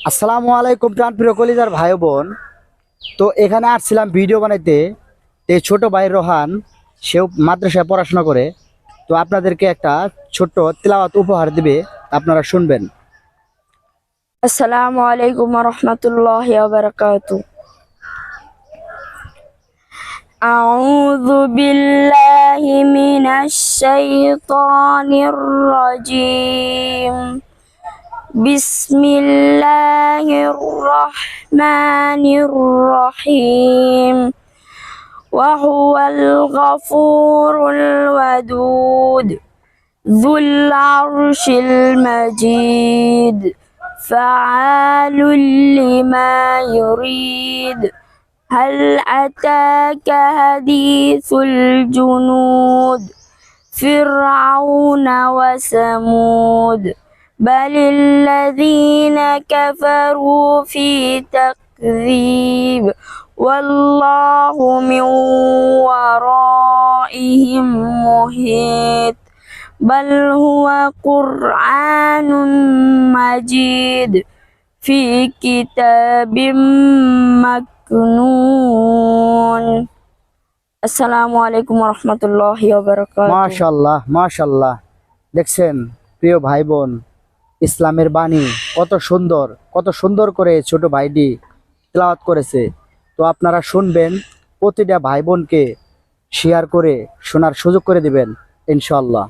আসসালামু আলাইকুম প্রাণপ্রিয় কলিজার ভাই বোন। তো এখানে আসছিলাম ভিডিও বানাইতে। এই ছোট ভাই রোহান, সেও মাদ্রাসায় পড়াশোনা করে। তো আপনাদেরকে একটা ছোট্ট তিলাওয়াত উপহার দিবে, আপনারা শুনবেন। السلام عليكم ورحمة الله وبركاته. أعوذ بالله من الشيطان الرجيم. بسم الله الرحمن الرحيم. وهو الغفور الودود ذو العرش المجيد فعال لما يريد. هل أتاك حديث الجنود فرعون وثمود بل الذين كفروا في تكذيب والله من ورائهم محيط بل هو قرآن مجيد في كتاب مكنون. আসসালামু আলাইকুম রহমতুল্লাহি ওয়া বারাকাতুহু। মাশাআল্লাহ মাশাআল্লাহ। দেখছেন প্রিয় ভাই বোন, ইসলামের বাণী কত সুন্দর করে ছোট ভাইটি তেলাওয়াত করেছে। তো আপনারা শুনবেন, প্রতিটা ভাই বোনকে শেয়ার করে শোনার সুযোগ করে দিবেন ইনশাআল্লাহ।